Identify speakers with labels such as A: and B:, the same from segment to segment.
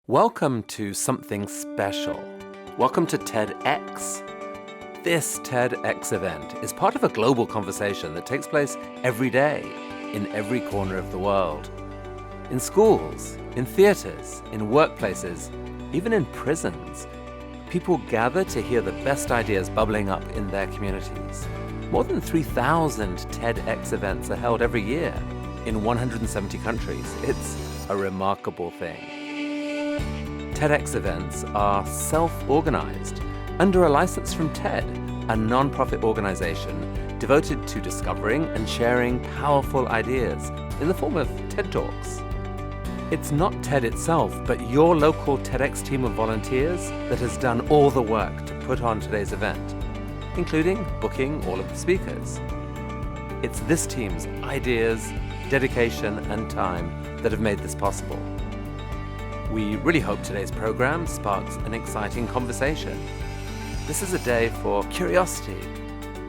A: Welcome to something special. Welcome to TEDx. This TEDx event is part of a global conversation that takes place every day in every corner of the world. In schools, in theaters, in workplaces, even in prisons, people gather to hear the best ideas bubbling up in their communities. More than 3,000 TEDx events are held every year in 170 countries. It's a remarkable thing. TEDx events are self-organized under a license from TED, a non-profit organization devoted to discovering and sharing powerful ideas in the form of TED Talks. It's not TED itself, but your local TEDx team of volunteers that has done all the work to put on today's event, including booking all of the speakers. It's this team's ideas, dedication, and time that have made this possible. We really hope today's program sparks an exciting conversation. This is a day for curiosity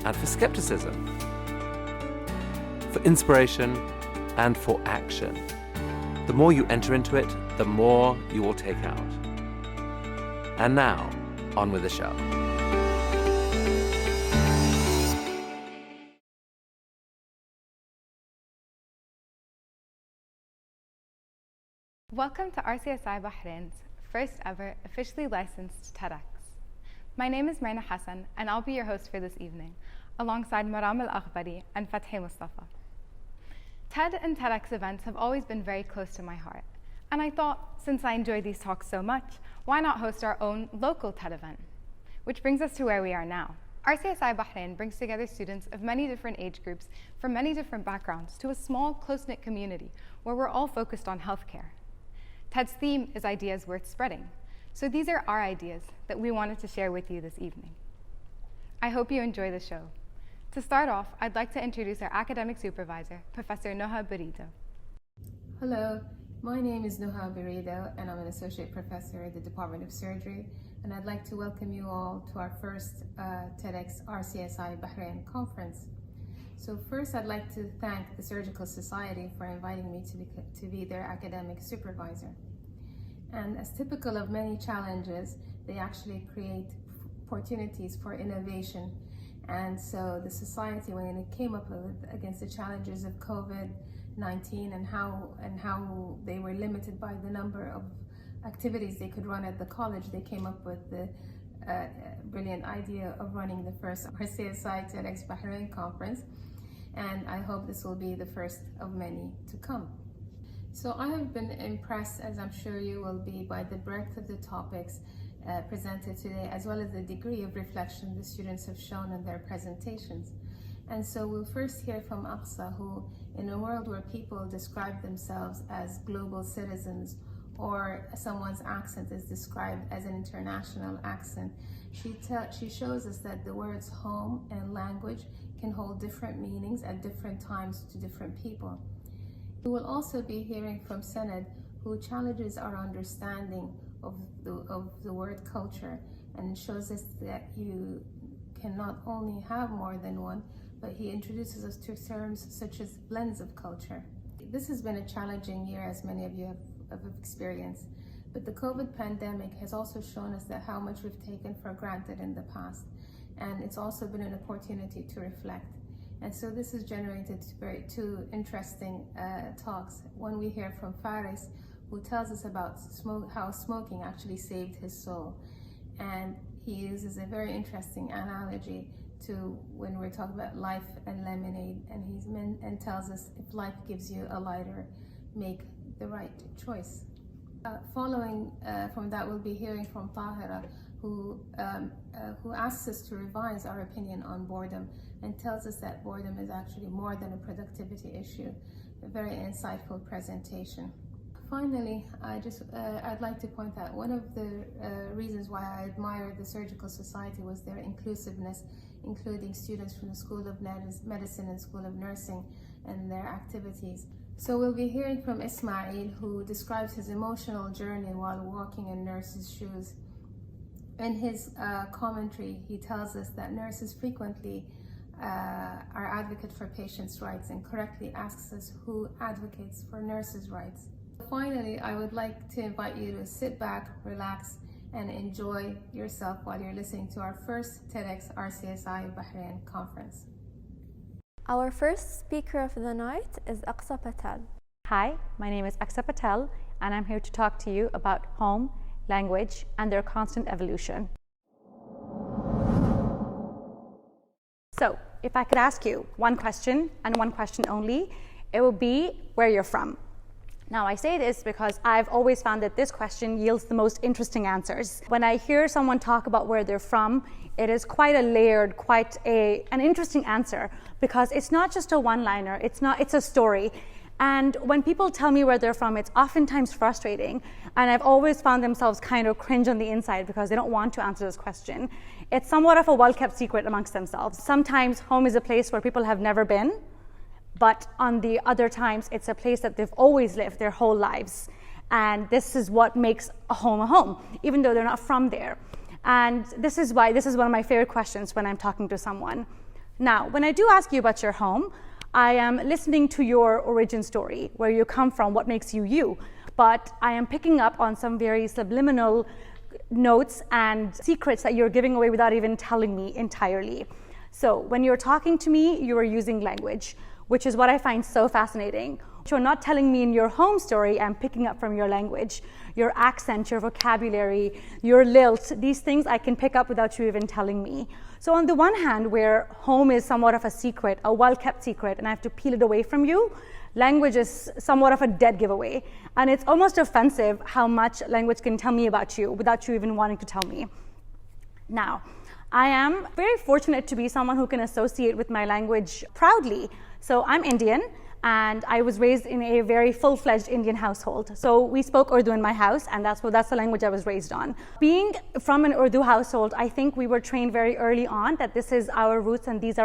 A: and for skepticism, for inspiration and for action. The more you enter into it, the more you will take out. And now, on with the show.
B: Welcome to RCSI Bahrain's first ever officially licensed TEDx. My name is Myrna Hassan, and I'll be your host for this evening, alongside Maram Al-Akhbari and Fathi Mustafa. TED and TEDx events have always been very close to my heart, and I thought, since I enjoy these talks so much, why not host our own local TED event? Which brings us to where we are now. RCSI Bahrain brings together students of many different age groups from many different backgrounds to a small, close-knit community where we're all focused on healthcare. TED's theme is ideas worth spreading, so these are our ideas that we wanted to share with you this evening. I hope you enjoy the show. To start off, I'd like to introduce our academic supervisor, Professor Noha Burido.
C: Hello, my name is Noha Burido, and I'm an associate professor at the Department of Surgery, and I'd like to welcome you all to our first TEDxRCSIBahrain conference. So first, I'd like to thank the Surgical Society for inviting me to be their academic supervisor. And as typical of many challenges, they actually create opportunities for innovation. And so the society, when it came up against the challenges of COVID-19 and how they were limited by the number of activities they could run at the college, they came up with the brilliant idea of running the first RCSI TEDxBahrain conference, and I hope this will be the first of many to come. So I have been impressed, as I'm sure you will be, by the breadth of the topics presented today, as well as the degree of reflection the students have shown in their presentations. And so we'll first hear from Aqsa, who, in a world where people describe themselves as global citizens, or someone's accent is described as an international accent, she shows us that the words home and language can hold different meanings at different times to different people. We will also be hearing from Sanat, who challenges our understanding of the word culture, and shows us that you can not only have more than one, but he introduces us to terms such as blends of culture. This has been a challenging year, as many of you have experienced, but the COVID pandemic has also shown us that how much we've taken for granted in the past, and it's also been an opportunity to reflect. And so this has generated two interesting talks. One we hear from Faris, who tells us about how smoking actually saved his soul, and he uses a very interesting analogy to when we're talking about life and lemonade, and tells us if life gives you a lighter, make the right choice. Following from that, we'll be hearing from Tahira, who asks us to revise our opinion on boredom and tells us that boredom is actually more than a productivity issue. A very insightful presentation. Finally, I'd like to point out one of the reasons why I admire the Surgical Society was their inclusiveness, including students from the School of Medicine and School of Nursing and their activities. So we'll be hearing from Ismail, who describes his emotional journey while walking in nurses' shoes. In his commentary, he tells us that nurses frequently are advocates for patients' rights, and correctly asks us who advocates for nurses' rights. Finally, I would like to invite you to sit back, relax, and enjoy yourself while you're listening to our first TEDxRCSIBahrain conference.
D: Our first speaker of the night is Aqsa Patel.
E: Hi, my name is Aqsa Patel, and I'm here to talk to you about home, language, and their constant evolution. So, if I could ask you one question and one question only, it would be where you're from. Now, I say this because I've always found that this question yields the most interesting answers. When I hear someone talk about where they're from, it is quite a layered, an interesting answer, because it's not just a one-liner, it's a story. And when people tell me where they're from, it's oftentimes frustrating. And I've always found themselves kind of cringe on the inside because they don't want to answer this question. It's somewhat of a well-kept secret amongst themselves. Sometimes home is a place where people have never been, but on the other times, it's a place that they've always lived their whole lives. And this is what makes a home, even though they're not from there. And this is why this is one of my favorite questions when I'm talking to someone. Now, when I do ask you about your home, I am listening to your origin story, where you come from, what makes you you. But I am picking up on some very subliminal notes and secrets that you're giving away without even telling me entirely. So when you're talking to me, you are using language, which is what I find so fascinating. You're not telling me in your home story, I'm picking up from your language, your accent, your vocabulary, your lilt. These things I can pick up without you even telling me. So on the one hand, where home is somewhat of a secret, a well-kept secret, and I have to peel it away from you, language is somewhat of a dead giveaway. And it's almost offensive how much language can tell me about you without you even wanting to tell me. Now, I am very fortunate to be someone who can associate with my language proudly. So I'm Indian, and I was raised in a very full-fledged Indian household. So we spoke Urdu in my house, and that's the language I was raised on. Being from an Urdu household, I think we were trained very early on that this is our roots and this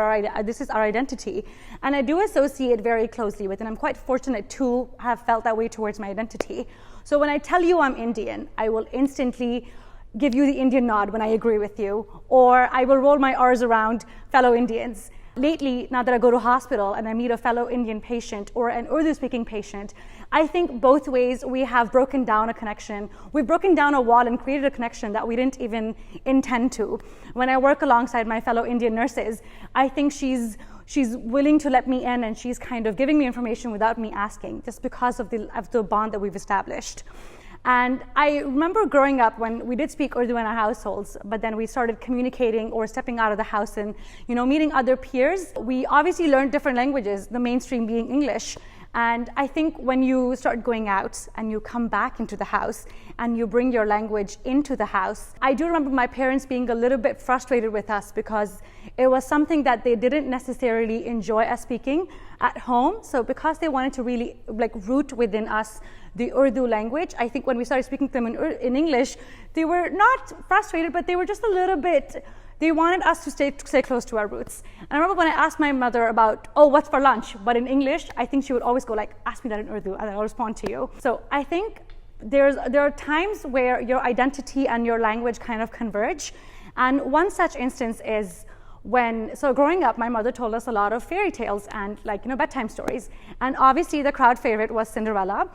E: is our identity. And I do associate very closely with it, and I'm quite fortunate to have felt that way towards my identity. So when I tell you I'm Indian, I will instantly give you the Indian nod when I agree with you, or I will roll my R's around fellow Indians. Lately, now that I go to hospital and I meet a fellow Indian patient or an Urdu-speaking patient, I think both ways we have broken down a connection. We've broken down a wall and created a connection that we didn't even intend to. When I work alongside my fellow Indian nurses, I think she's willing to let me in, and she's kind of giving me information without me asking, just because of the bond that we've established. And I remember growing up when we did speak Urdu in our households, but then we started communicating or stepping out of the house and, meeting other peers. We obviously learned different languages, the mainstream being English. And I think when you start going out and you come back into the house and you bring your language into the house, I do remember my parents being a little bit frustrated with us because it was something that they didn't necessarily enjoy us speaking at home. So because they wanted to really root within us the Urdu language, I think when we started speaking to them in English, they were not frustrated, but they were just a little bit, they wanted us to stay close to our roots. And I remember when I asked my mother about, what's for lunch? But in English, I think she would always go ask me that in Urdu, and I'll respond to you. So I think there are times where your identity and your language kind of converge. And one such instance is growing up, my mother told us a lot of fairy tales and bedtime stories. And obviously the crowd favorite was Cinderella.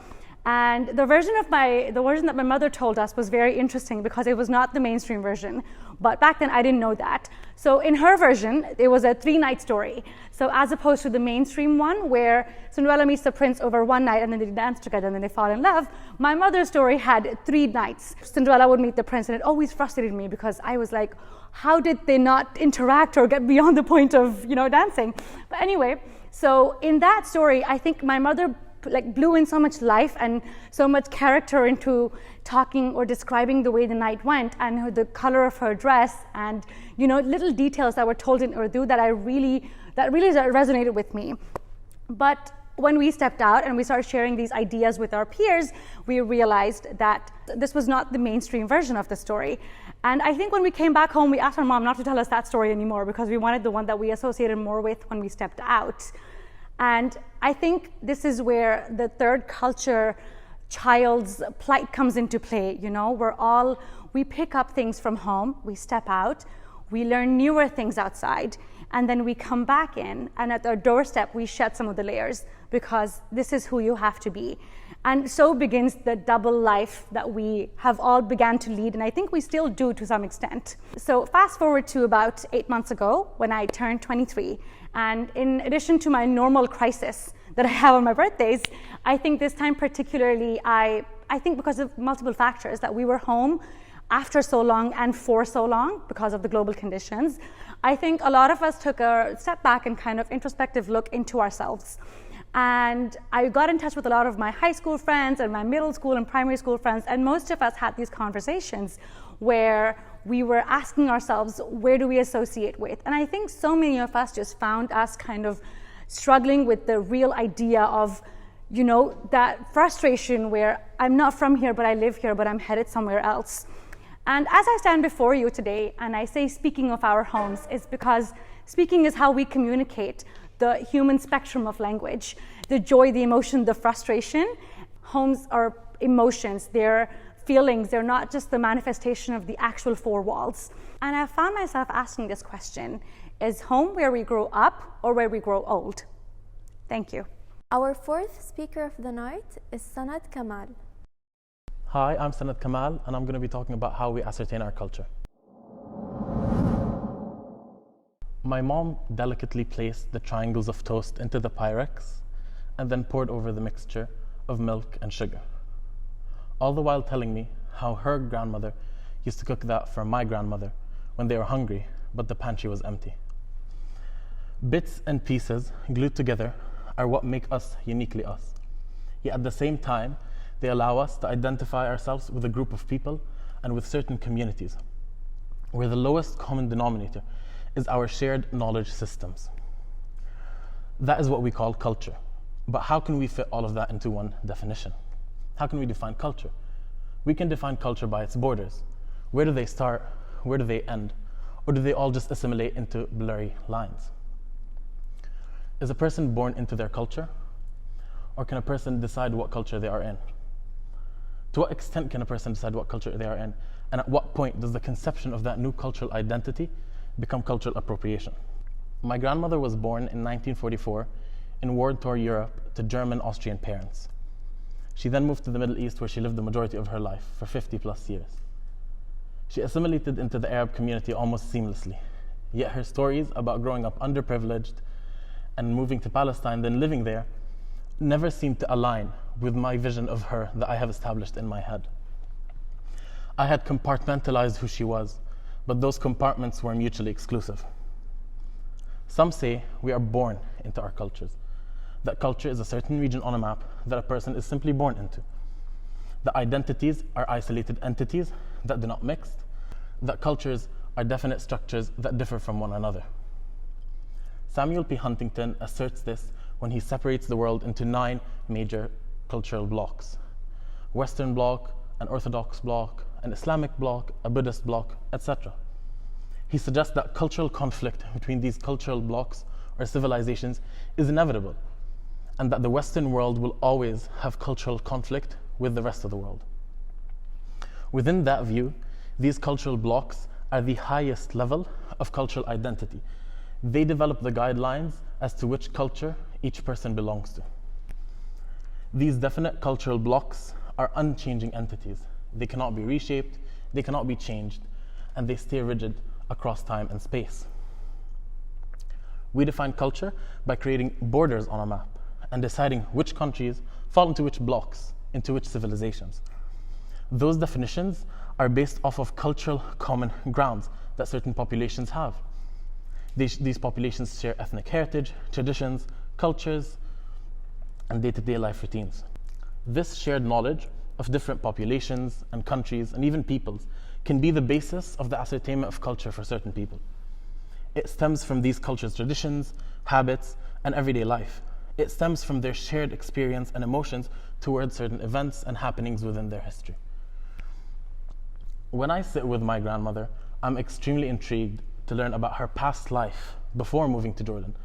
E: And the version that my mother told us was very interesting because it was not the mainstream version. But back then I didn't know that. So in her version, it was a 3-night story. So as opposed to the mainstream one where Cinderella meets the prince over one night and then they dance together and then they fall in love, my mother's story had 3 nights. Cinderella would meet the prince, and it always frustrated me because I was like, how did they not interact or get beyond the point of, dancing? But anyway, so in that story, I think my mother blew in so much life and so much character into talking or describing the way the night went and the color of her dress and little details that were told in Urdu that really resonated with me. But when we stepped out and we started sharing these ideas with our peers, we realized that this was not the mainstream version of the story. And I think when we came back home, we asked our mom not to tell us that story anymore because we wanted the one that we associated more with when we stepped out. And I think this is where the third culture child's plight comes into play. We pick up things from home, we step out, we learn newer things outside, and then we come back in, and at our doorstep we shed some of the layers because this is who you have to be. And so begins the double life that we have all began to lead, and I think we still do to some extent. So fast forward to about 8 months ago when I turned 23. And in addition to my normal crisis that I have on my birthdays, I think this time particularly, I think because of multiple factors, that we were home after so long and for so long because of the global conditions. I think a lot of us took a step back and kind of introspective look into ourselves. And I got in touch with a lot of my high school friends and my middle school and primary school friends, and most of us had these conversations where we were asking ourselves, where do we associate with? And I think so many of us just found us kind of struggling with the real idea of, you know, that frustration where I'm not from here, but I live here, but I'm headed somewhere else. And as I stand before you today and I say speaking of our homes, it's because speaking is how we communicate the human spectrum of language, the joy, the emotion, the frustration. Homes are emotions, they're feelings, they're not just the manifestation of the actual four walls. And I found myself asking this question, is home where we grow up or where we grow old? Thank you.
D: Our fourth speaker of the night is Sanat Kamal.
F: Hi, I'm Sanat Kamal, and I'm going to be talking about how we ascertain our culture. My mom delicately placed the triangles of toast into the Pyrex and then poured over the mixture of milk and sugar, all the while telling me how her grandmother used to cook that for my grandmother when they were hungry, but the pantry was empty. Bits and pieces glued together are what make us uniquely us. Yet at the same time, they allow us to identify ourselves with a group of people and with certain communities, where the lowest common denominator is our shared knowledge systems. That is what we call culture. But how can we fit all of that into one definition? How can we define culture? We can define culture by its borders. Where do they start? Where do they end? Or do they all just assimilate into blurry lines? Is a person born into their culture? Or can a person decide what culture they are in? To what extent can a person decide what culture they are in? And at what point does the conception of that new cultural identity become cultural appropriation? My grandmother was born in 1944 in war-torn Europe to German Austrian parents. She then moved to the Middle East, where she lived the majority of her life for 50 plus years. She assimilated into the Arab community almost seamlessly, yet her stories about growing up underprivileged and moving to Palestine, then living there, never seemed to align with my vision of her that I have established in my head. I had compartmentalized who she was, but those compartments were mutually exclusive. Some say we are born into our cultures, that culture is a certain region on a map that a person is simply born into. The identities are isolated entities that do not mix, that cultures are definite structures that differ from one another. Samuel P. Huntington asserts this when he separates the world into 9 major cultural blocks: Western bloc, an Orthodox bloc, an Islamic bloc, a Buddhist bloc, etc. He suggests that cultural conflict between these cultural blocks or civilizations is inevitable, and that the Western world will always have cultural conflict with the rest of the world. Within that view, these cultural blocks are the highest level of cultural identity. They develop the guidelines as to which culture each person belongs to. These definite cultural blocks are unchanging entities. They cannot be reshaped, they cannot be changed, and they stay rigid across time and space. We define culture by creating borders on a map and deciding which countries fall into which blocks, into which civilizations. Those definitions are based off of cultural common grounds that certain populations have. These populations share ethnic heritage, traditions, cultures, and day-to-day life routines. This shared knowledge of different populations and countries and even peoples can be the basis of the ascertainment of culture for certain people. It stems from these cultures' traditions, habits, and everyday life. It stems from their shared experience and emotions towards certain events and happenings within their history. When I sit with my grandmother, I'm extremely intrigued to learn about her past life before moving to Jordan,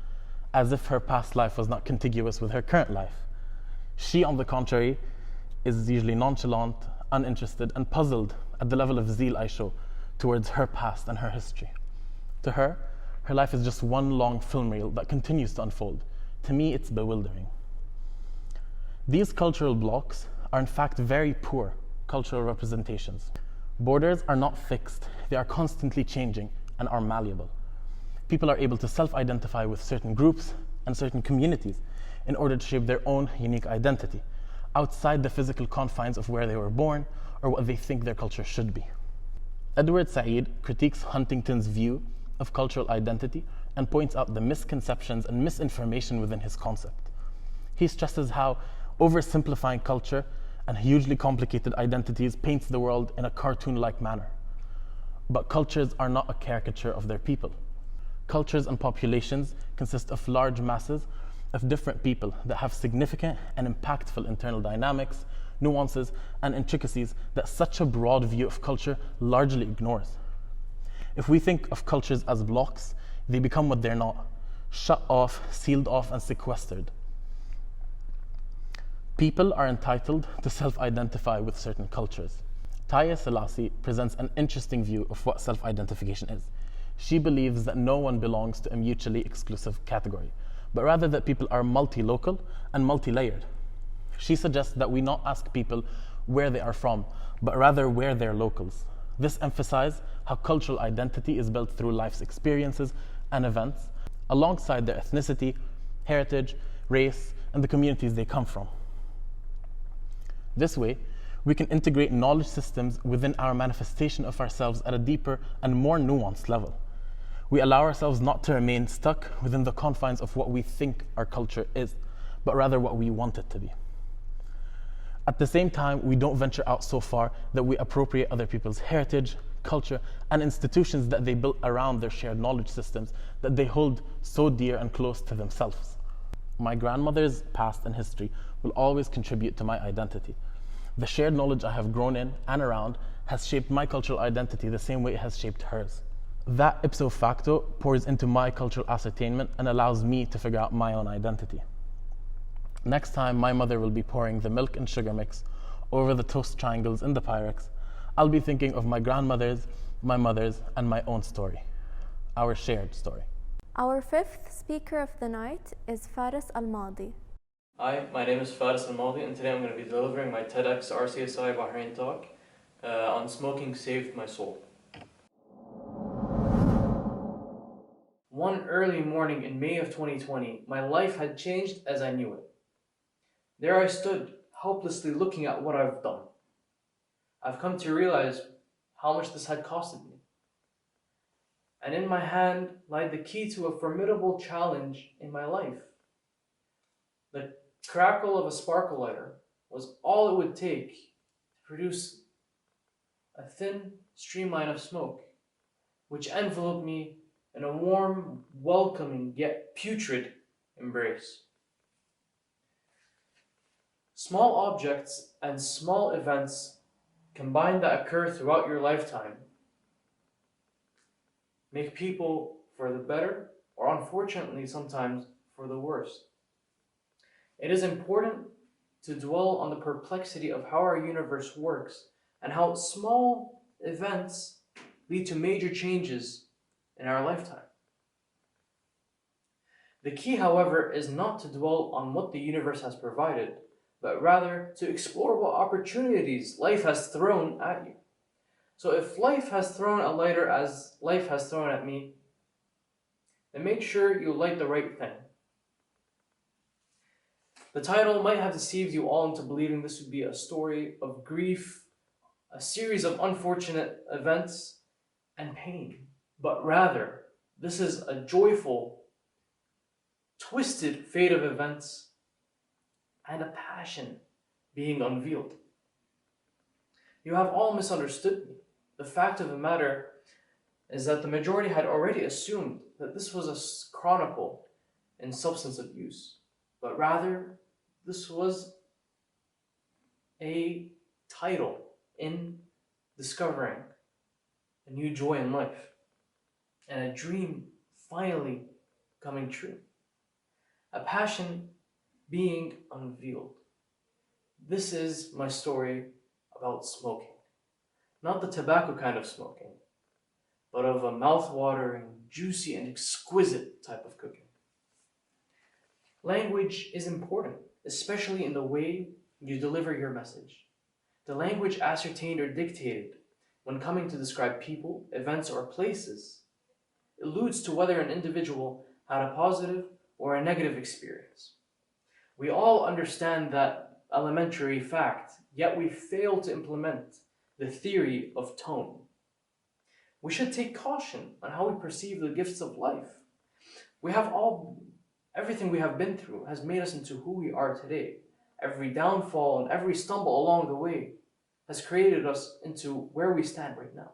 F: as if her past life was not contiguous with her current life. She, on the contrary, is usually nonchalant, uninterested, and puzzled at the level of zeal I show towards her past and her history. To her, her life is just one long film reel that continues to unfold. To me, it's bewildering. These cultural blocks are in fact very poor cultural representations. Borders are not fixed, they are constantly changing and are malleable. People are able to self-identify with certain groups and certain communities in order to shape their own unique identity, outside the physical confines of where they were born or what they think their culture should be. Edward Said critiques Huntington's view of cultural identity and points out the misconceptions and misinformation within his concept. He stresses how oversimplifying culture and hugely complicated identities paints the world in a cartoon-like manner. But cultures are not a caricature of their people. Cultures and populations consist of large masses of different people that have significant and impactful internal dynamics, nuances, and intricacies that such a broad view of culture largely ignores. If we think of cultures as blocks, they become what they're not: shut off, sealed off, and sequestered. People are entitled to self-identify with certain cultures. Taya Selassie presents an interesting view of what self-identification is. She believes that no one belongs to a mutually exclusive category, but rather that people are multi-local and multi-layered. She suggests that we not ask people where they are from, but rather where they're locals. This emphasizes how cultural identity is built through life's experiences and events, alongside their ethnicity, heritage, race, and the communities they come from. This way, we can integrate knowledge systems within our manifestation of ourselves at a deeper and more nuanced level. We allow ourselves not to remain stuck within the confines of what we think our culture is, but rather what we want it to be. At the same time, we don't venture out so far that we appropriate other people's heritage, culture, and institutions that they built around their shared knowledge systems that they hold so dear and close to themselves. My grandmother's past and history will always contribute to my identity. The shared knowledge I have grown in and around has shaped my cultural identity the same way it has shaped hers. That ipso facto pours into my cultural ascertainment and allows me to figure out my own identity. Next time my mother will be pouring the milk and sugar mix over the toast triangles in the Pyrex, I'll be thinking of my grandmother's, my mother's, and my own story, our shared story.
D: Our fifth speaker of the night is Faris Al-Madi.
G: Hi, my name is Faris Al-Madi, and today I'm going to be delivering my TEDxRCSIBahrain talk on Smoking Saved My Soul. One early morning in May of 2020, my life had changed as I knew it. There I stood, helplessly looking at what I've done. I've come to realize how much this had costed me. And in my hand lied the key to a formidable challenge in my life. The crackle of a sparkle lighter was all it would take to produce a thin streamline of smoke, which enveloped me in a warm, welcoming, yet putrid embrace. Small objects and small events combined that occur throughout your lifetime make people for the better, or unfortunately sometimes for the worse. It is important to dwell on the perplexity of how our universe works and how small events lead to major changes in our lifetime. The key, however, is not to dwell on what the universe has provided, but rather to explore what opportunities life has thrown at you. So if life has thrown a lighter as life has thrown at me, then make sure you light the right thing. The title might have deceived you all into believing this would be a story of grief, a series of unfortunate events and pain, but rather, this is a joyful, twisted fate of events and a passion being unveiled. You have all misunderstood me. The fact of the matter is that the majority had already assumed that this was a chronicle in substance abuse, but rather this was a title in discovering a new joy in life and a dream finally coming true, a passion being unveiled. This is my story about smoking. Not the tobacco kind of smoking, but of a mouth-watering, juicy, and exquisite type of cooking. Language is important especially in the way you deliver your message. The language ascertained or dictated when coming to describe people, events, or places alludes to whether an individual had a positive or a negative experience. We all understand that elementary fact, yet we fail to implement the theory of tone. We should take caution on how we perceive the gifts of life. Everything we have been through has made us into who we are today. Every downfall and every stumble along the way has created us into where we stand right now.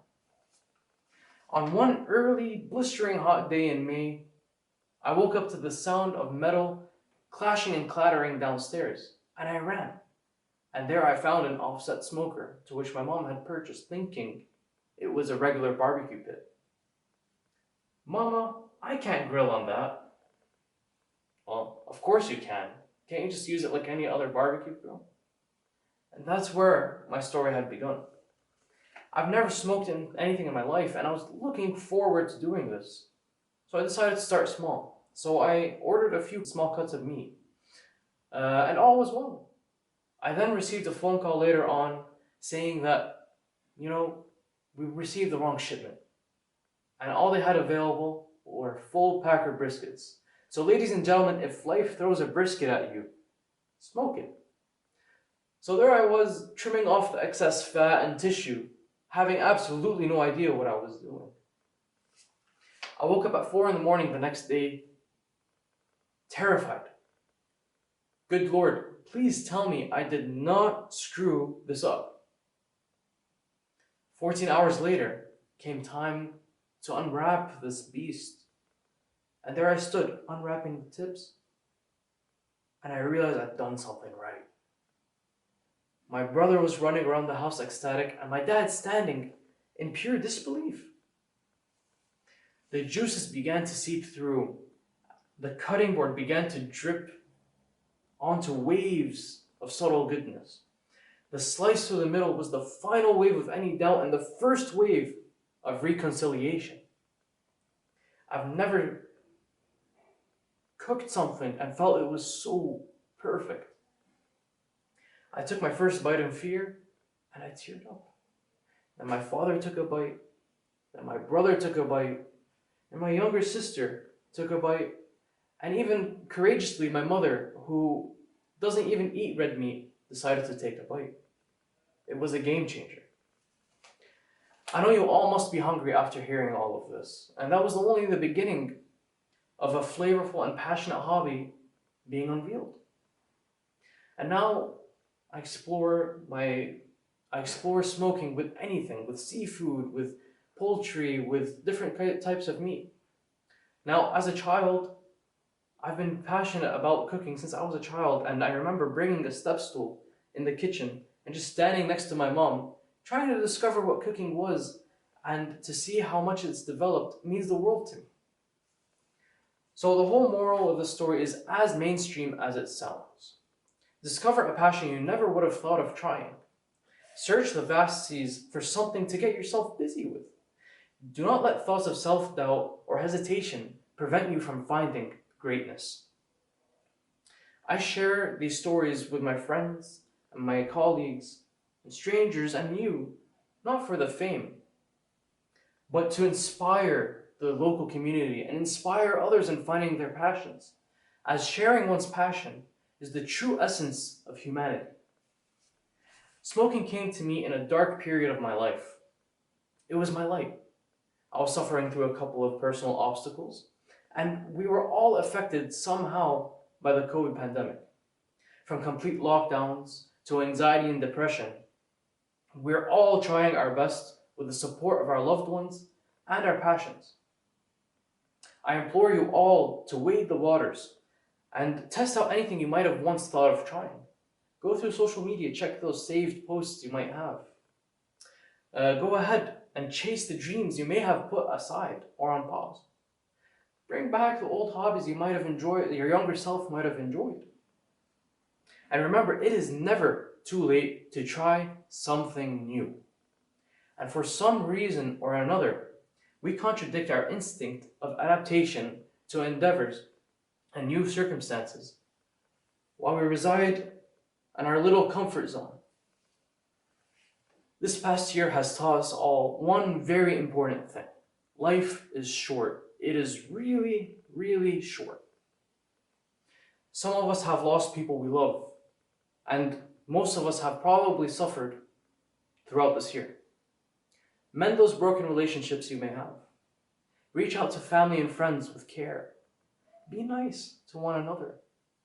G: On one early, blistering hot day in May, I woke up to the sound of metal clashing and clattering downstairs, and I ran. And there I found an offset smoker, to which my mom had purchased, thinking it was a regular barbecue pit. "Mama, I can't grill on that." "Well, of course you can. Can't you just use it like any other barbecue grill?" And that's where my story had begun. I've never smoked anything in my life, and I was looking forward to doing this. So I decided to start small. So I ordered a few small cuts of meat, and all was well. I then received a phone call later on saying that, we received the wrong shipment, and all they had available were full packer briskets. So ladies and gentlemen, if life throws a brisket at you, smoke it. So there I was, trimming off the excess fat and tissue, having absolutely no idea what I was doing. I woke up at 4 a.m. the next day, terrified. Good Lord, please tell me I did not screw this up. 14 hours later came time to unwrap this beast. And there I stood, unwrapping the tips, and I realized I'd done something right. My brother was running around the house ecstatic, and my dad standing in pure disbelief. The juices began to seep through. The cutting board began to drip onto waves of subtle goodness. The slice through the middle was the final wave of any doubt and the first wave of reconciliation. I've never cooked something and felt it was so perfect. I took my first bite in fear, and I teared up. Then my father took a bite, then my brother took a bite, and my younger sister took a bite, and even courageously my mother, who doesn't even eat red meat, decided to take a bite. It was a game changer. I know you all must be hungry after hearing all of this, and that was only the beginning of a flavorful and passionate hobby being unveiled. And now I explore smoking with anything, with seafood, with poultry, with different types of meat. Now, as a child, I've been passionate about cooking since I was a child, and I remember bringing a step stool in the kitchen and just standing next to my mom, trying to discover what cooking was, and to see how much it's developed means the world to me. So the whole moral of the story is as mainstream as it sounds. Discover a passion you never would have thought of trying. Search the vast seas for something to get yourself busy with. Do not let thoughts of self-doubt or hesitation prevent you from finding greatness. I share these stories with my friends and my colleagues and strangers and you, not for the fame, but to inspire the local community and inspire others in finding their passions, as sharing one's passion is the true essence of humanity. Smoking came to me in a dark period of my life. It was my light. I was suffering through a couple of personal obstacles, and we were all affected somehow by the COVID pandemic. From complete lockdowns to anxiety and depression, we're all trying our best with the support of our loved ones and our passions. I implore you all to wade the waters and test out anything you might have once thought of trying. Go through social media, check those saved posts you might have. Go ahead and chase the dreams you may have put aside or on pause. Bring back the old hobbies you might have enjoyed, your younger self might have enjoyed. And remember, it is never too late to try something new. And for some reason or another, we contradict our instinct of adaptation to endeavors and new circumstances. while we reside in our little comfort zone. This past year has taught us all one very important thing. Life is short. It is really, really short. Some of us have lost people we love, and most of us have probably suffered throughout this year. Mend those broken relationships you may have. Reach out to family and friends with care. Be nice to one another,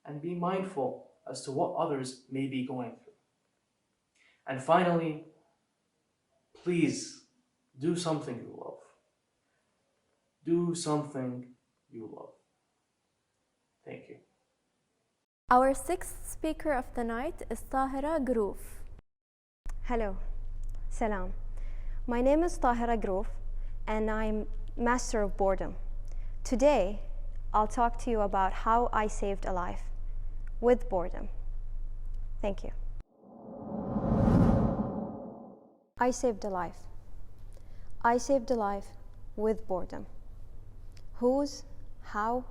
G: and be mindful as to what others may be going through. And finally, please do something you love. Do something you love. Thank you.
D: Our sixth speaker of the night is Tahira Groof.
H: Hello, salam. My name is Tahira Groof, and I'm Master of Boredom. Today, I'll talk to you about how I saved a life with boredom. Thank you. I saved a life. I saved a life with boredom. Whose? How?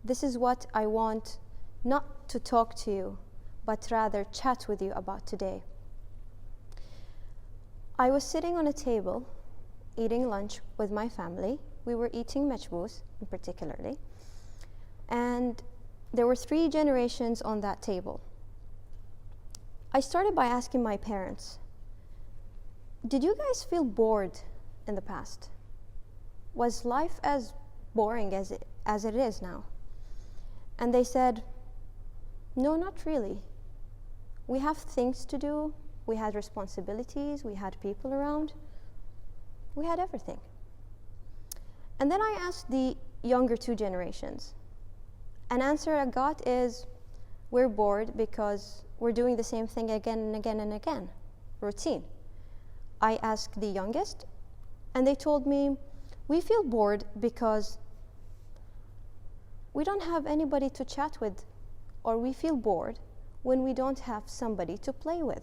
H: This is what I want not to talk to you, but rather chat with you about today. I was sitting on a table eating lunch with my family. We were eating machboos particularly, and there were 3 generations on that table. I started by asking my parents, did you guys feel bored in the past? Was life as boring as it is now? And they said, no, not really. We have things to do, we had responsibilities, we had people around, we had everything. And then I asked the younger 2 generations. An answer I got is, we're bored because we're doing the same thing again and again and again, routine. I asked the youngest, and they told me, we feel bored because we don't have anybody to chat with, or we feel bored when we don't have somebody to play with.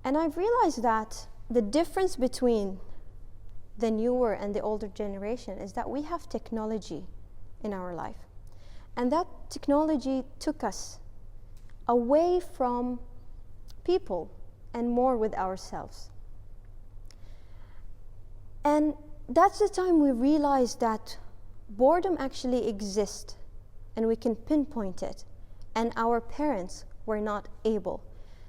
H: And I've realized that the difference between the newer and the older generation is that we have technology in our life. And that technology took us away from people and more with ourselves. And that's the time we realized that boredom actually exists and we can pinpoint it, and our parents were not able.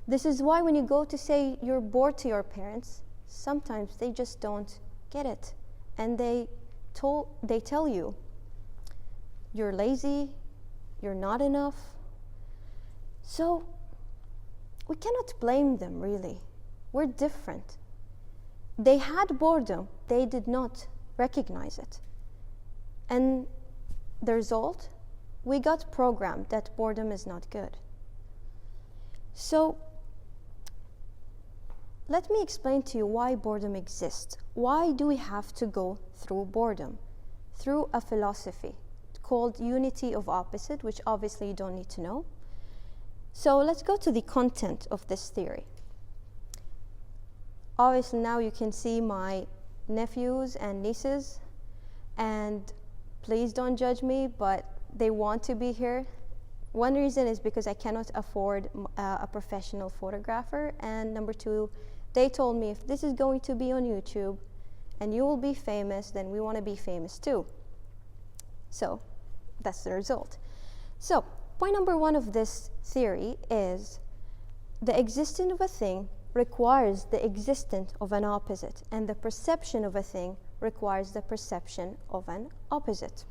H: This is why when you go to say you're bored to your parents, sometimes they just don't get it, and they tell you you're lazy, you're not enough. So we cannot blame them, really. We're different. They had boredom, they did not recognize it. And the result, we got programmed that boredom is not good. So let me explain to you why boredom exists. Why do we have to go through boredom? Through a philosophy called unity of opposite, which obviously you don't need to know. So let's go to the content of this theory. Obviously now you can see my nephews and nieces, and please don't judge me, but they want to be here. One reason is because I cannot afford a professional photographer, and number 2, they told me if this is going to be on YouTube and you will be famous, then we want to be famous too. So that's the result. So point number 1 of this theory is the existence of a thing requires the existence of an opposite, and the perception of a thing requires the perception of an opposite.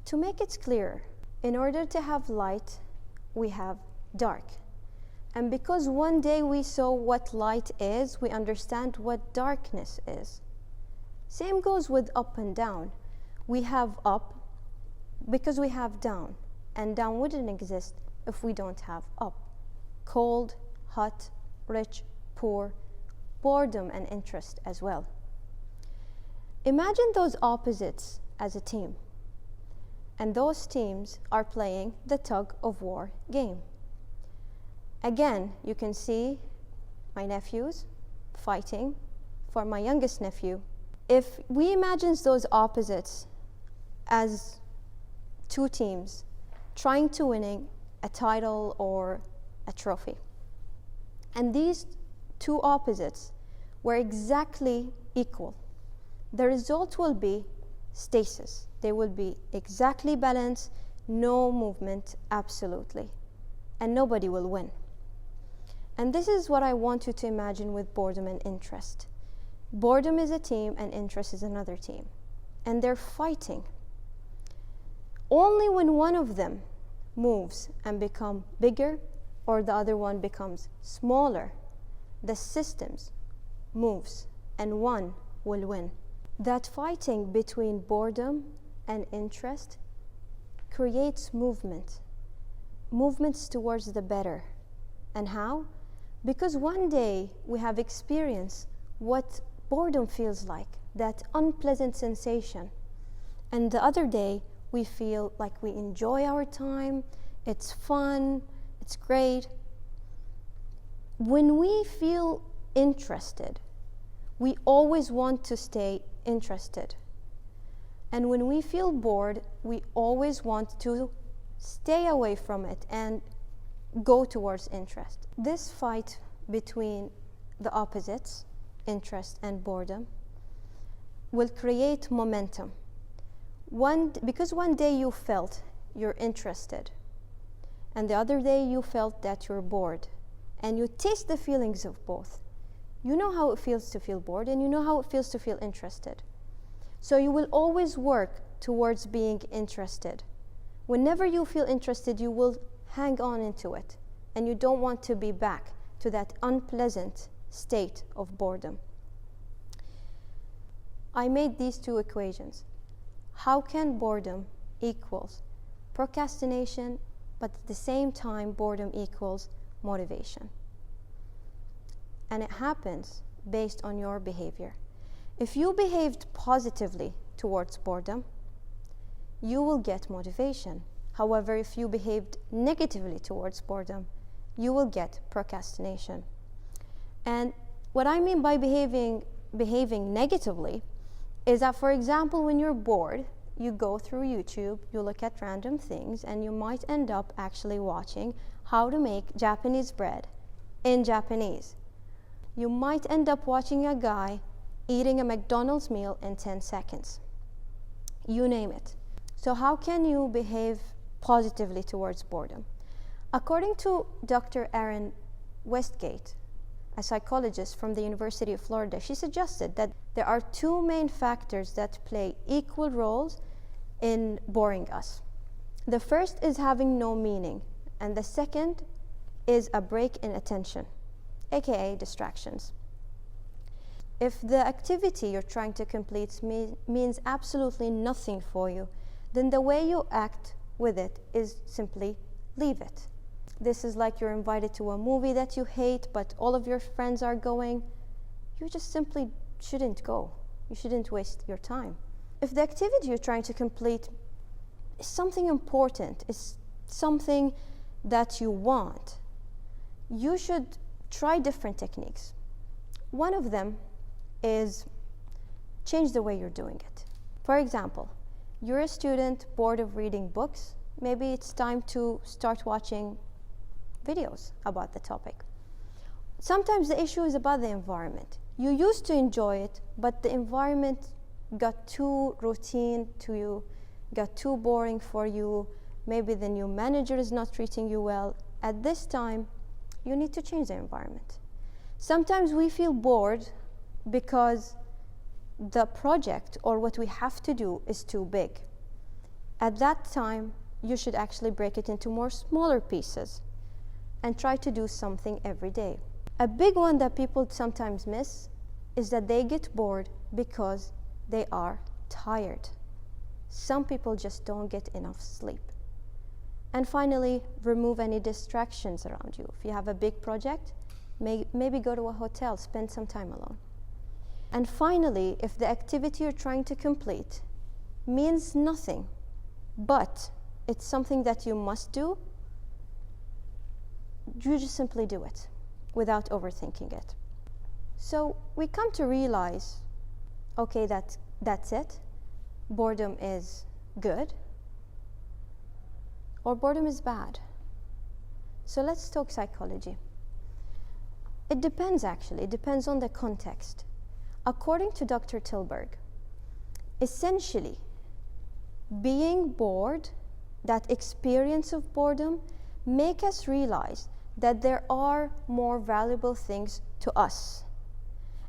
H: To make it clearer, in order to have light, we have dark. And because one day we saw what light is, we understand what darkness is. Same goes with up and down. We have up because we have down, and down wouldn't exist if we don't have up. Cold, hot, rich, poor, boredom and interest as well. Imagine those opposites as a team, and those teams are playing the Tug of War game. Again, you can see my nephews fighting for my youngest nephew. If we imagine those opposites as two teams trying to winning a title or a trophy. And these two opposites were exactly equal. The result will be stasis. They will be exactly balanced, no movement, absolutely. And nobody will win. And this is what I want you to imagine with boredom and interest. Boredom is a team and interest is another team. And they're fighting. Only when one of them moves and become bigger or the other one becomes smaller, the systems moves and one will win. That fighting between boredom and interest creates movement, movements towards the better. And how? Because one day we have experienced what boredom feels like, that unpleasant sensation. And the other day we feel like we enjoy our time, it's fun, it's great. When we feel interested, we always want to stay interested. And when we feel bored, we always want to stay away from it and go towards interest. This fight between the opposites, interest and boredom, will create momentum. Because one day you felt you're interested, and the other day you felt that you're bored, and you taste the feelings of both. You know how it feels to feel bored, and you know how it feels to feel interested. So you will always work towards being interested. Whenever you feel interested, you will hang on into it, and you don't want to be back to that unpleasant state of boredom. I made these two equations. How can boredom equals procrastination, but at the same time boredom equals motivation? And it happens based on your behavior. If you behaved positively towards boredom, you will get motivation. However, if you behaved negatively towards boredom, you will get procrastination. And what I mean by behaving negatively is that, for example, when you're bored, you go through YouTube, you look at random things, and you might end up actually watching how to make Japanese bread in Japanese. You might end up watching a guy eating a McDonald's meal in 10 seconds. You name it. So how can you behave positively towards boredom? According to Dr. Erin Westgate, a psychologist from the University of Florida, she suggested that there are two main factors that play equal roles in boring us. The first is having no meaning, and the second is a break in attention, aka distractions. If the activity you're trying to complete means absolutely nothing for you, then the way you act with it is simply leave it. This is like you're invited to a movie that you hate, but all of your friends are going. You just simply shouldn't go. You shouldn't waste your time. If the activity you're trying to complete is something important, is something that you want, you should try different techniques. One of them is change the way you're doing it. For example, you're a student bored of reading books. Maybe it's time to start watching videos about the topic. Sometimes the issue is about the environment. You used to enjoy it, but the environment got too routine to you, got too boring for you. Maybe the new manager is not treating you well. At this time, you need to change the environment. Sometimes we feel bored because the project or what we have to do is too big. At that time, you should actually break it into more smaller pieces and try to do something every day. A big one that people sometimes miss is that they get bored because they are tired. Some people just don't get enough sleep. And finally, remove any distractions around you. If you have a big project, maybe go to a hotel, spend some time alone. And finally, if the activity you're trying to complete means nothing, but it's something that you must do, you just simply do it without overthinking it. So we come to realize, okay, that's it. Boredom is good. or boredom is bad? So let's talk psychology. It depends actually, it depends on the context. According to Dr. Tilburg, essentially, being bored, that experience of boredom, make us realize that there are more valuable things to us.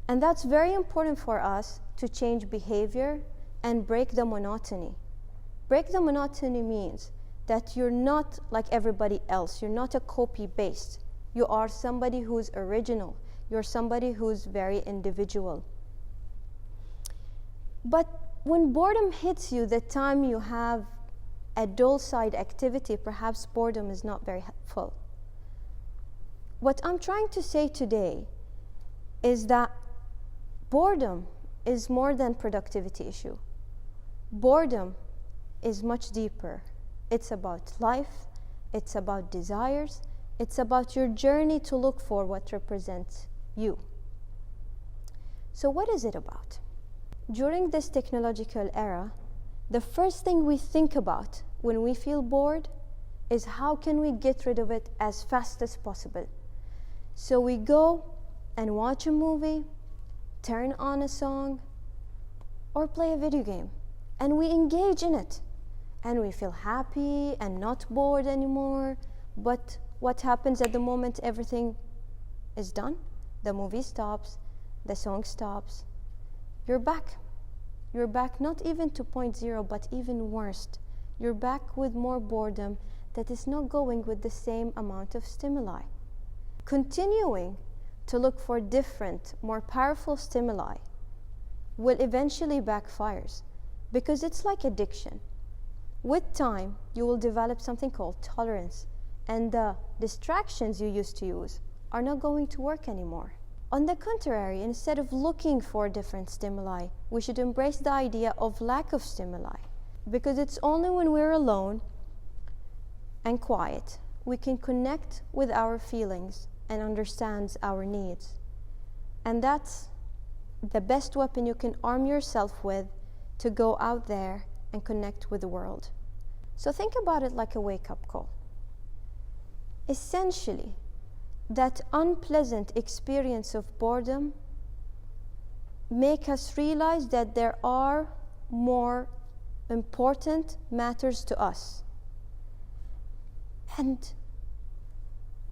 H: And that's very important for us to change behavior and break the monotony. Break the monotony means that you're not like everybody else. You're not a copy-paste. You are somebody who's original. You're somebody who's very individual. But when boredom hits you, the time you have a dull side activity, perhaps boredom is not very helpful. What I'm trying to say today is that boredom is more than productivity issue. Boredom is much deeper. It's about life, it's about desires, it's about your journey to look for what represents you. So what is it about? During this technological era, the first thing we think about when we feel bored is how can we get rid of it as fast as possible. So we go and watch a movie, turn on a song, or play a video game, and we engage in it. And we feel happy and not bored anymore. But what happens at the moment everything is done? The movie stops, the song stops. You're back. You're back not even to 0.0, but even worse. You're back with more boredom that is not going with the same amount of stimuli. Continuing to look for different, more powerful stimuli will eventually backfires, because it's like addiction. With time, you will develop something called tolerance, and the distractions you used to use are not going to work anymore. On the contrary, instead of looking for different stimuli, we should embrace the idea of lack of stimuli, because it's only when we're alone and quiet we can connect with our feelings and understand our needs. And that's the best weapon you can arm yourself with to go out there and connect with the world. So think about it like a wake-up call. Essentially, that unpleasant experience of boredom make us realize that there are more important matters to us, and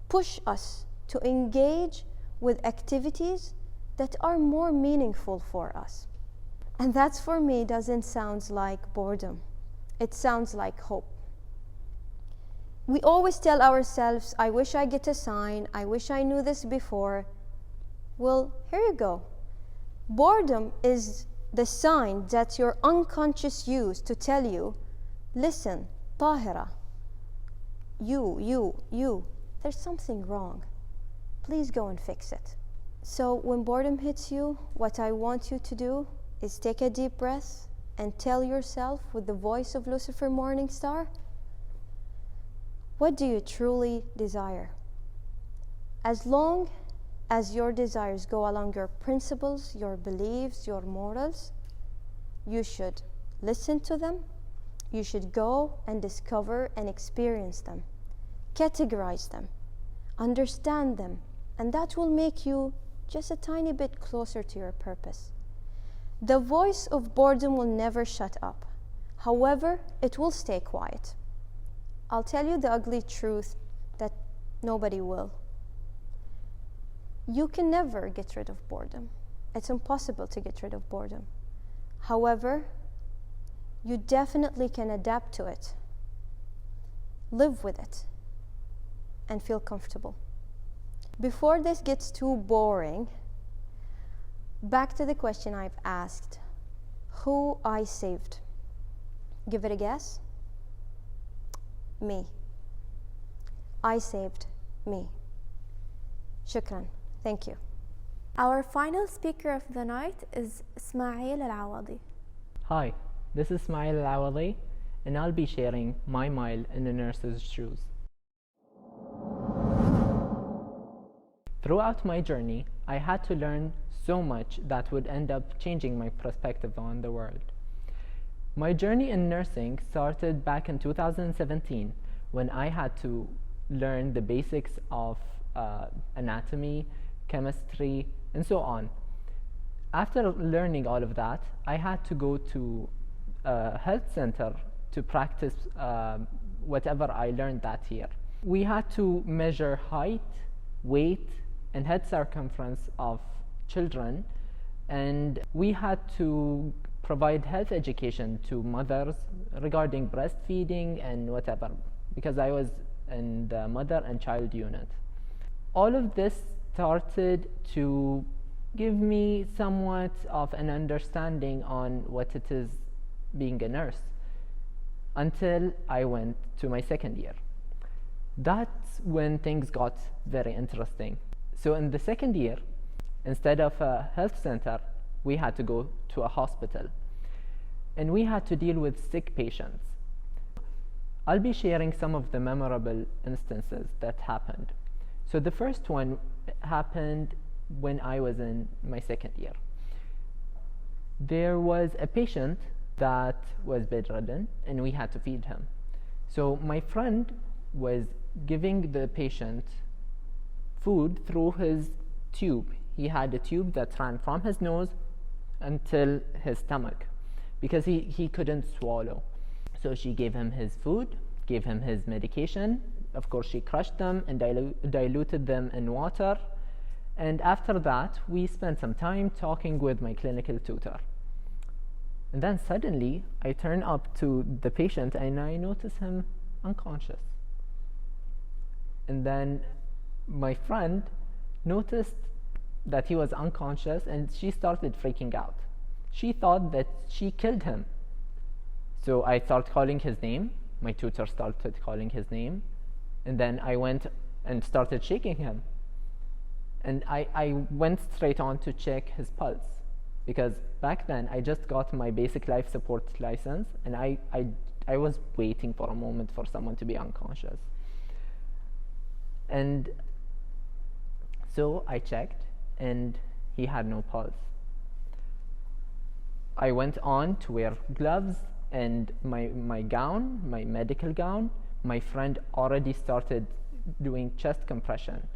H: push us to engage with activities that are more meaningful for us. And that, for me, doesn't sound like boredom. It sounds like hope. We always tell ourselves, I wish I get a sign, I wish I knew this before. Well, here you go. Boredom is the sign that your unconscious used to tell you, listen, Tahira, you, there's something wrong. Please go and fix it. So when boredom hits you, what I want you to do is take a deep breath and tell yourself with the voice of Lucifer Morningstar, what do you truly desire? As long as your desires go along your principles, your beliefs, your morals, you should listen to them. You should go and discover and experience them, categorize them, understand them, and that will make you just a tiny bit closer to your purpose. The voice of boredom will never shut up. However, it will stay quiet. I'll tell you the ugly truth that nobody will. You can never get rid of boredom. It's impossible to get rid of boredom. However, you definitely can adapt to it, live with it, and feel comfortable. Before this gets too boring, back to the question I've asked, who I saved. Give it a guess. Me. I saved me. Shukran. Thank you.
D: Our final speaker of the night is Ismail Al-Awadi.
I: Hi, this is Ismail Al-Awadi, and I'll be sharing my mile in a nurse's shoes. Throughout my journey, I had to learn so much that would end up changing my perspective on the world. My journey in nursing started back in 2017 when I had to learn the basics of anatomy, chemistry, and so on. After learning all of that, I had to go to a health center to practice whatever I learned that year. We had to measure height, weight, and head circumference of children, and we had to provide health education to mothers regarding breastfeeding and whatever, because I was in the mother and child unit. All of this started to give me somewhat of an understanding on what it is being a nurse, until I went to my second year. That's when things got very interesting. So in the second year, instead of a health center, we had to go to a hospital, and we had to deal with sick patients. I'll be sharing some of the memorable instances that happened. So the first one happened when I was in my second year. There was a patient that was bedridden, and we had to feed him. So my friend was giving the patient food through his tube. He had a tube that ran from his nose until his stomach, because he couldn't swallow. So she gave him his food, gave him his medication. Of course, she crushed them and diluted them in water. And after that, we spent some time talking with my clinical tutor. And then suddenly, I turn up to the patient and I notice him unconscious. And then my friend noticed that he was unconscious, and she started freaking out. She thought that she killed him. So I started calling his name. My tutor started calling his name. And then I went and started shaking him. And I went straight on to check his pulse, because back then I just got my basic life support license, and I was waiting for a moment for someone to be unconscious. And so I checked, and he had no pulse. I went on to wear gloves and my gown, my medical gown. My friend already started doing chest compression.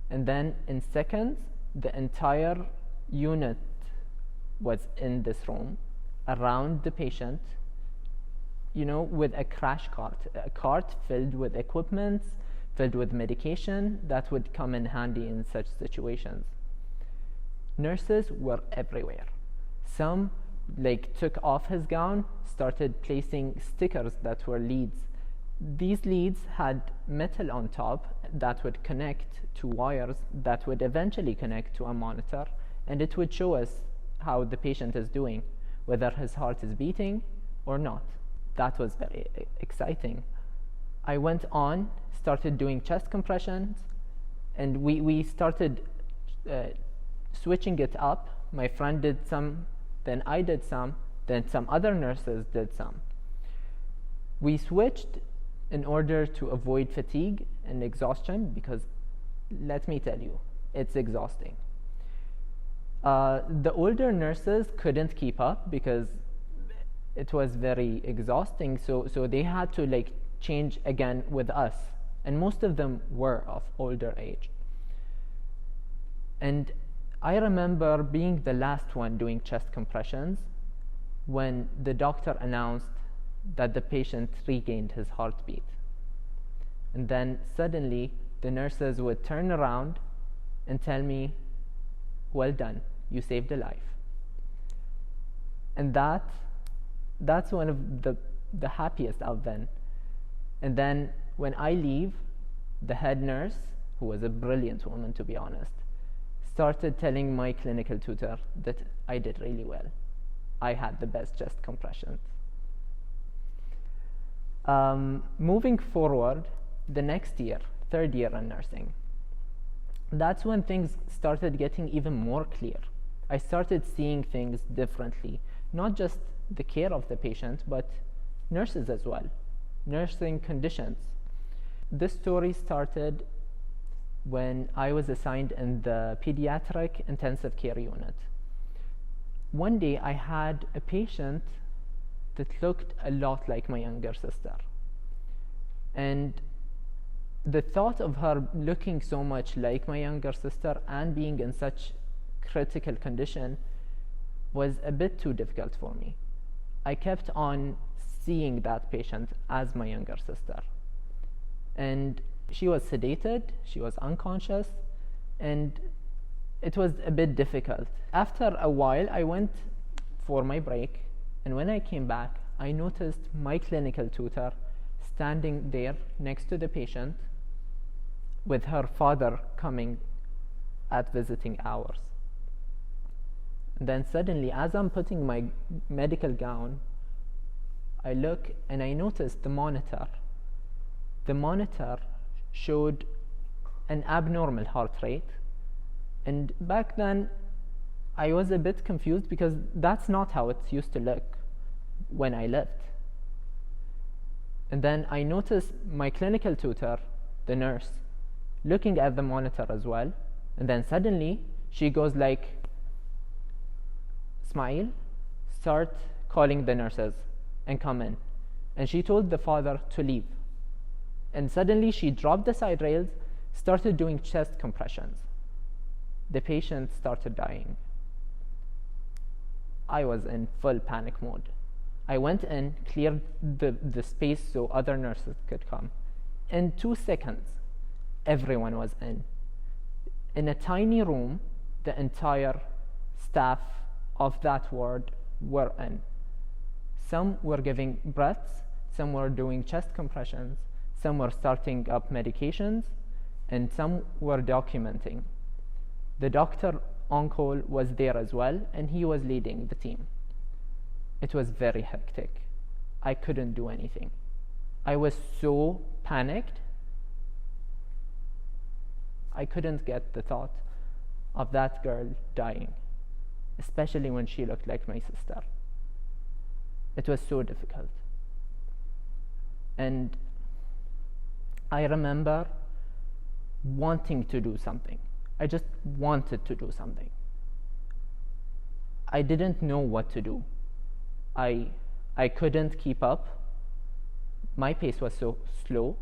I: And then in seconds, the entire unit was in this room around the patient, with a crash cart, a cart filled with equipment, filled with medication that would come in handy in such situations. Nurses were everywhere. Some took off his gown, started placing stickers that were leads. These leads had metal on top that would connect to wires that would eventually connect to a monitor, and it would show us how the patient is doing, whether his heart is beating or not. That was very exciting. I went on, started doing chest compressions, and we started switching it up. My friend did some, then I did some, then some other nurses did some. We switched in order to avoid fatigue and exhaustion, because let me tell you, it's exhausting. The older nurses couldn't keep up because it was very exhausting, so they had to change again with us, and most of them were of older age. And I remember being the last one doing chest compressions when the doctor announced that the patient regained his heartbeat. And then suddenly the nurses would turn around and tell me, "Well done, you saved a life." And that's one of the happiest I've been. And then when I leave, the head nurse, who was a brilliant woman to be honest, started telling my clinical tutor that I did really well. I had the best chest compressions. Moving forward, the next year, third year in nursing, that's when things started getting even more clear. I started seeing things differently, not just the care of the patient, but nurses as well, nursing conditions. This story started when I was assigned in the pediatric intensive care unit. One day I had a patient that looked a lot like my younger sister. And the thought of her looking so much like my younger sister and being in such critical condition was a bit too difficult for me. I kept on seeing that patient as my younger sister. And she was sedated, she was unconscious, and it was a bit difficult. After a while, I went for my break, and when I came back, I noticed my clinical tutor standing there next to the patient with her father coming at visiting hours. And then suddenly, as I'm putting my medical gown, I look and I noticed the monitor. The monitor showed an abnormal heart rate. And back then, I was a bit confused because that's not how it used to look when I left. And then I noticed my clinical tutor, the nurse, looking at the monitor as well. And then suddenly, she goes like, "Ismail, start calling the nurses and come in." And she told the father to leave. And suddenly she dropped the side rails, started doing chest compressions. The patient started dying. I was in full panic mode. I went in, cleared the space so other nurses could come. In 2 seconds, everyone was in. In a tiny room, the entire staff of that ward were in. Some were giving breaths, some were doing chest compressions, some were starting up medications, and some were documenting. The doctor on call was there as well, and he was leading the team. It was very hectic. I couldn't do anything. I was so panicked. I couldn't get the thought of that girl dying, especially when she looked like my sister. It was so difficult. And I remember wanting to do something. I just wanted to do something. I didn't know what to do. I couldn't keep up. My pace was so slow.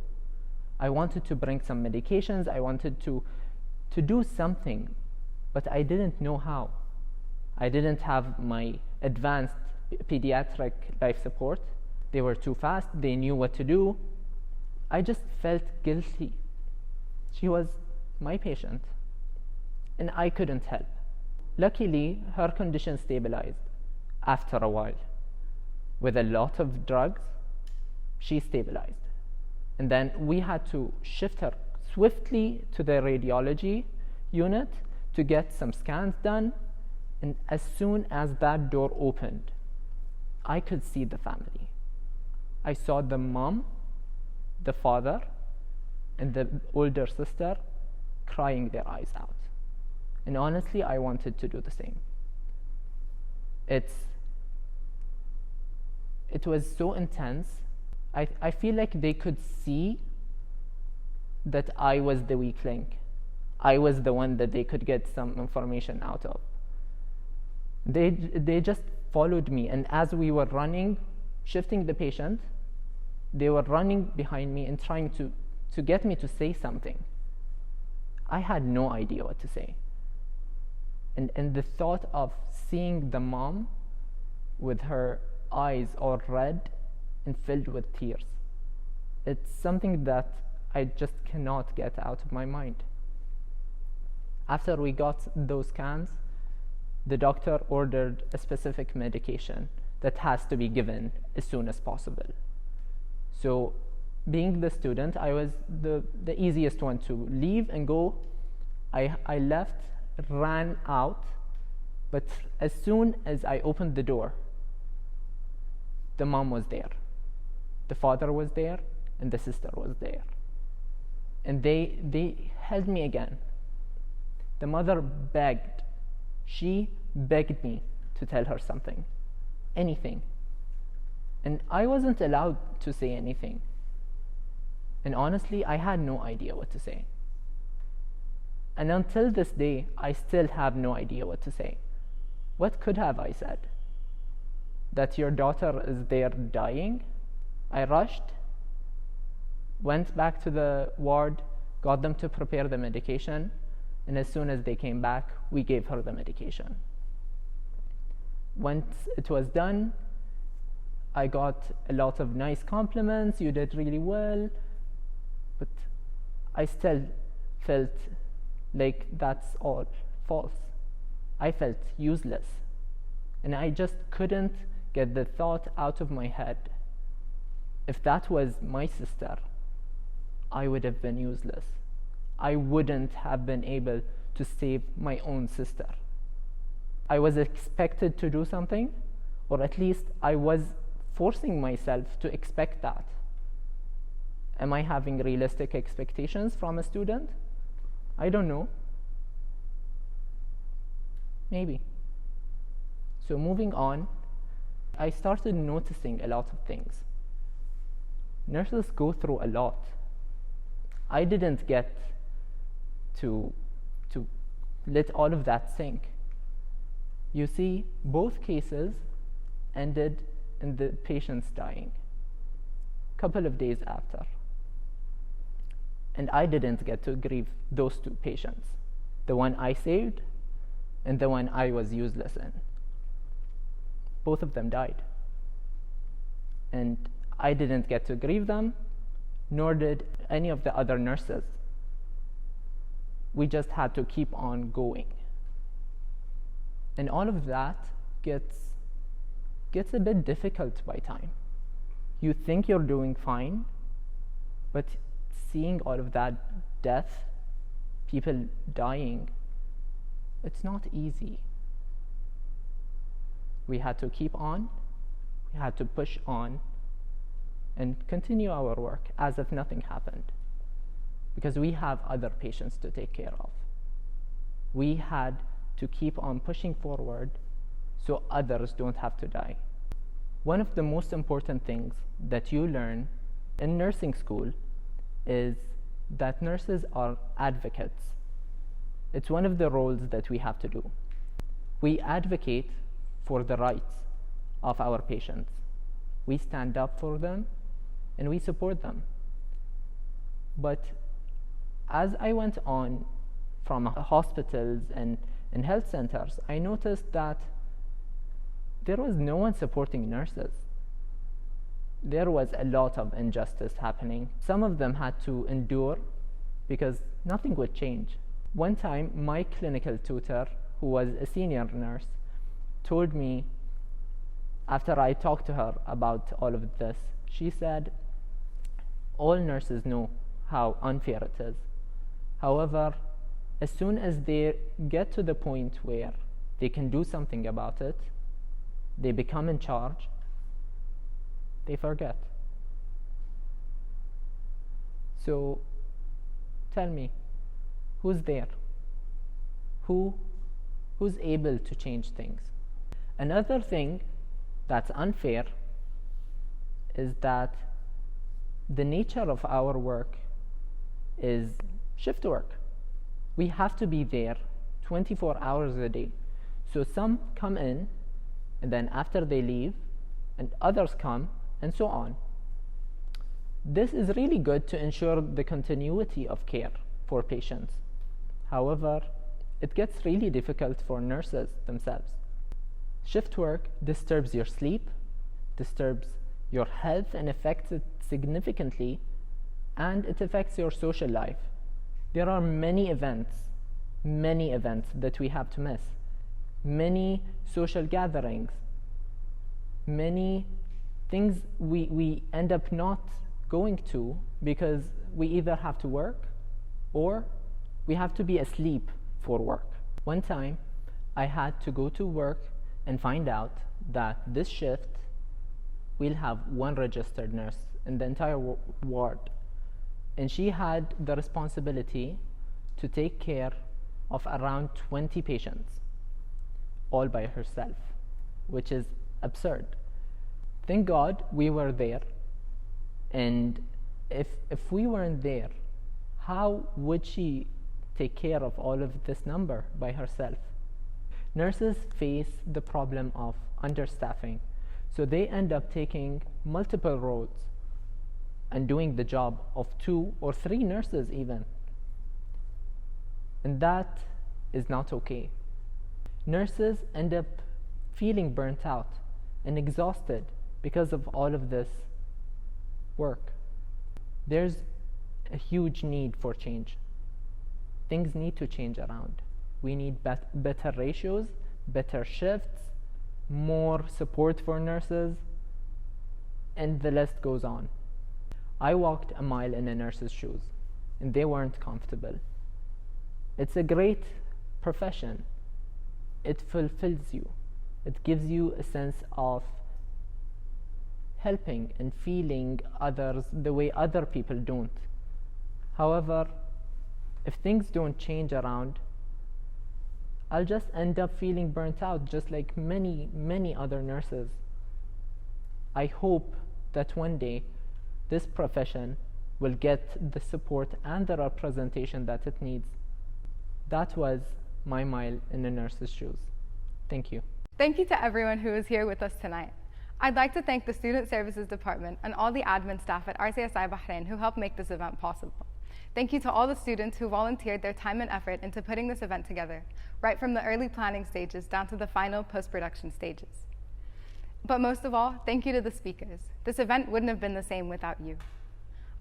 I: I wanted to bring some medications. I wanted to do something, but I didn't know how. I didn't have my advanced pediatric life support. They were too fast. They knew what to do. I just felt guilty. She was my patient, and I couldn't help. Luckily, her condition stabilized after a while. With a lot of drugs, she stabilized. And then we had to shift her swiftly to the radiology unit to get some scans done. And as soon as that door opened, I could see the family. I saw the mom, the father, and the older sister crying their eyes out. And honestly, I wanted to do the same. It was so intense. I feel like they could see that I was the weak link. I was the one that they could get some information out of. They just followed me, and as we were running, shifting the patient, they were running behind me and trying to get me to say something. I had no idea what to say. And the thought of seeing the mom with her eyes all red and filled with tears, it's something that I just cannot get out of my mind. After we got those scans, the doctor ordered a specific medication that has to be given as soon as possible. So, being the student, I was the easiest one to leave and go. I left, ran out, but as soon as I opened the door, the mom was there, the father was there, and the sister was there. And they held me again. The mother begged. She begged me to tell her something, anything. And I wasn't allowed to say anything. And honestly, I had no idea what to say. And until this day, I still have no idea what to say. What could have I said? That your daughter is there dying? I rushed. went back to the ward, got them to prepare the medication, and as soon as they came back, we gave her the medication. Once it was done, I got a lot of nice compliments, you did really well, but I still felt like that's all false. I felt useless, and I just couldn't get the thought out of my head. If that was my sister, I would have been useless. I wouldn't have been able to save my own sister. I was expected to do something, or at least I was forcing myself to expect that. Am I having realistic expectations from a student? I don't know. Maybe. So moving on, I started noticing a lot of things. Nurses go through a lot. I didn't get to let all of that sink. You see, both cases ended in the patients dying a couple of days after. And I didn't get to grieve those two patients, the one I saved and the one I was useless in. Both of them died. And I didn't get to grieve them, nor did any of the other nurses. We just had to keep on going. And all of that gets a bit difficult by time. You think you're doing fine, but seeing all of that death, people dying, it's not easy. We had to keep on, we had to push on, and continue our work as if nothing happened, because we have other patients to take care of. We had to keep on pushing forward so others don't have to die. One of the most important things that you learn in nursing school is that nurses are advocates. It's one of the roles that we have to do. We advocate for the rights of our patients. We stand up for them and we support them. But as I went on from hospitals and health centers, I noticed that there was no one supporting nurses. There was a lot of injustice happening. Some of them had to endure because nothing would change. One time, my clinical tutor, who was a senior nurse, told me, after I talked to her about all of this, she said, all nurses know how unfair it is. However, as soon as they get to the point where they can do something about it, they become in charge, they forget. So tell me, who's there? Who's able to change things? Another thing that's unfair is that the nature of our work is shift work. We have to be there 24 hours a day. So some come in, and then after they leave, and others come, and so on. This is really good to ensure the continuity of care for patients. However, it gets really difficult for nurses themselves. Shift work disturbs your sleep, disturbs your health, and affects it significantly, and it affects your social life. There are many events that we have to miss, many social gatherings, many things we end up not going to because we either have to work or we have to be asleep for work. One time, I had to go to work and find out that this shift we'll have one registered nurse in the entire ward, and she had the responsibility to take care of around 20 patients all by herself, which is absurd. Thank God we were there, and if we weren't there, how would she take care of all of this number by herself? Nurses face the problem of understaffing, so they end up taking multiple roles. and doing the job of 2 or 3 nurses even. And that is not okay. Nurses end up feeling burnt out and exhausted because of all of this work. There's a huge need for change. Things need to change around. We need better ratios, better shifts, more support for nurses, and the list goes on. I walked a mile in a nurse's shoes, and they weren't comfortable. It's a great profession. It fulfills you. It gives you a sense of helping and feeling others the way other people don't. However, if things don't change around, I'll just end up feeling burnt out, just like many, many other nurses. I hope that one day this profession will get the support and the representation that it needs. That was my mile in a nurse's shoes. Thank you.
B: Thank you to everyone who is here with us tonight. I'd like to thank the Student Services Department and all the admin staff at RCSI Bahrain who helped make this event possible. Thank you to all the students who volunteered their time and effort into putting this event together, right from the early planning stages down to the final post-production stages. But most of all, thank you to the speakers. This event wouldn't have been the same without you.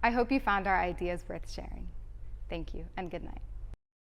B: I hope you found our ideas worth sharing. Thank you, and good night.